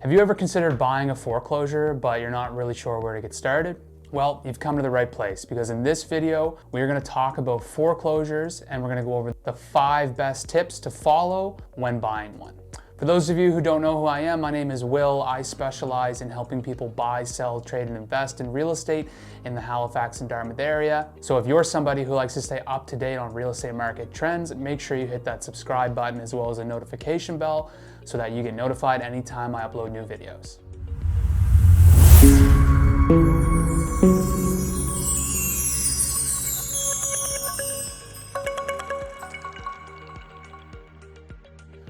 Have you ever considered buying a foreclosure, but you're not really sure where to get started? Well, you've come to the right place, because in this video, we're going to talk about foreclosures and we're going to go over the 5 best tips to follow when buying one. For those of you who don't know who I am, my name is Will. I specialize in helping people buy, sell, trade, and invest in real estate in the Halifax and Dartmouth area. So if you're somebody who likes to stay up to date on real estate market trends, make sure you hit that subscribe button as well as a notification bell so that you get notified anytime I upload new videos.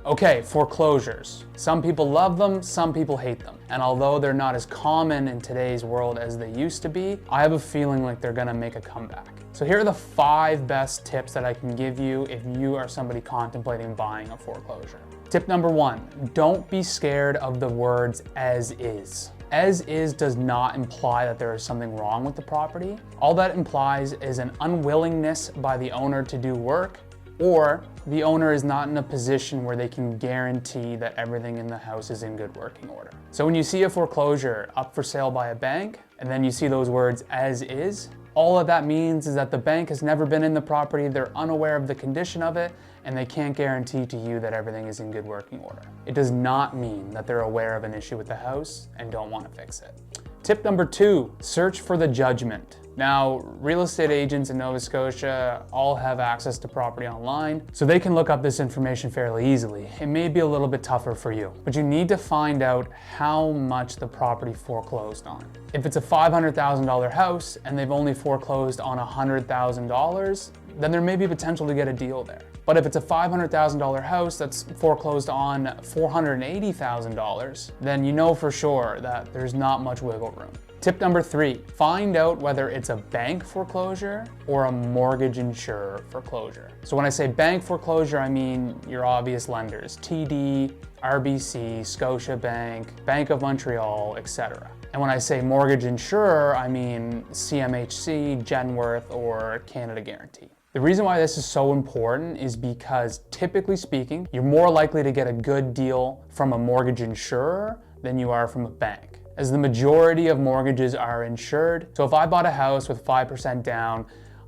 Okay, foreclosures. Some people love them, some people hate them. And although they're not as common in today's world as they used to be, I have a feeling like they're gonna make a comeback. So here are the 5 best tips that I can give you if you are somebody contemplating buying a foreclosure. Tip number 1, don't be scared of the words as is. As is does not imply that there is something wrong with the property. All that implies is an unwillingness by the owner to do work, or the owner is not in a position where they can guarantee that everything in the house is in good working order. So when you see a foreclosure up for sale by a bank, and then you see those words as is, all of that means is that the bank has never been in the property, they're unaware of the condition of it, and they can't guarantee to you that everything is in good working order. It does not mean that they're aware of an issue with the house and don't want to fix it. Tip number 2, search for the judgment. Now, real estate agents in Nova Scotia all have access to property online, so they can look up this information fairly easily. It may be a little bit tougher for you, but you need to find out how much the property foreclosed on. If it's a $500,000 house and they've only foreclosed on $100,000, then there may be potential to get a deal there. But if it's a $500,000 house that's foreclosed on $480,000, then you know for sure that there's not much wiggle room. Tip number 3, find out whether it's a bank foreclosure or a mortgage insurer foreclosure. So when I say bank foreclosure, I mean your obvious lenders, TD, RBC, Scotiabank, Bank of Montreal, etc. And when I say mortgage insurer, I mean CMHC, Genworth, or Canada Guarantee. The reason why this is so important is because, typically speaking, you're more likely to get a good deal from a mortgage insurer than you are from a bank, as the majority of mortgages are insured. So if I bought a house with 5% down,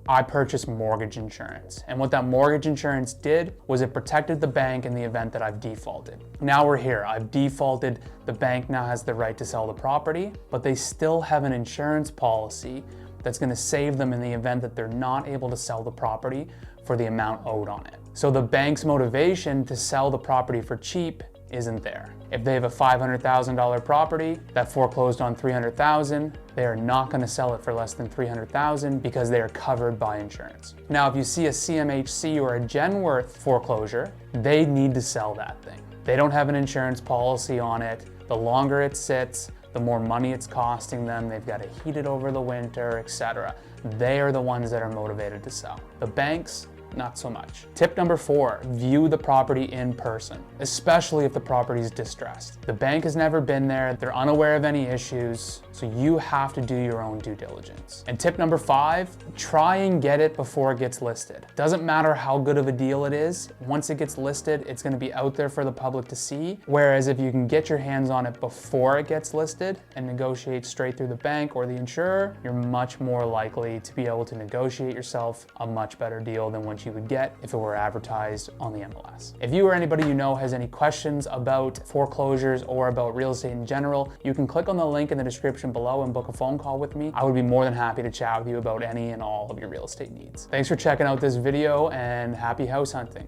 I purchased mortgage insurance. And what that mortgage insurance did was it protected the bank in the event that I've defaulted. Now we're here, I've defaulted, the bank now has the right to sell the property, but they still have an insurance policy that's going to save them in the event that they're not able to sell the property for the amount owed on it. So the bank's motivation to sell the property for cheap isn't there. If they have a $500,000 property that foreclosed on $300,000, they are not going to sell it for less than $300,000 because they are covered by insurance. Now, if you see a CMHC or a Genworth foreclosure, they need to sell that thing. They don't have an insurance policy on it. The longer it sits, the more money it's costing them. They've got to heat it over the winter, etc. They are the ones that are motivated to sell. The banks, not so much. Tip number 4, view the property in person, especially if the property is distressed. The bank has never been there, they're unaware of any issues, so you have to do your own due diligence. And tip number 5, try and get it before it gets listed. Doesn't matter how good of a deal it is, once it gets listed, it's gonna be out there for the public to see, whereas if you can get your hands on it before it gets listed and negotiate straight through the bank or the insurer, you're much more likely to be able to negotiate yourself a much better deal than what you would get if it were advertised on the MLS. If you or anybody you know has any questions about foreclosures or about real estate in general, you can click on the link in the description below and book a phone call with me. I would be more than happy to chat with you about any and all of your real estate needs. Thanks for checking out this video and happy house hunting.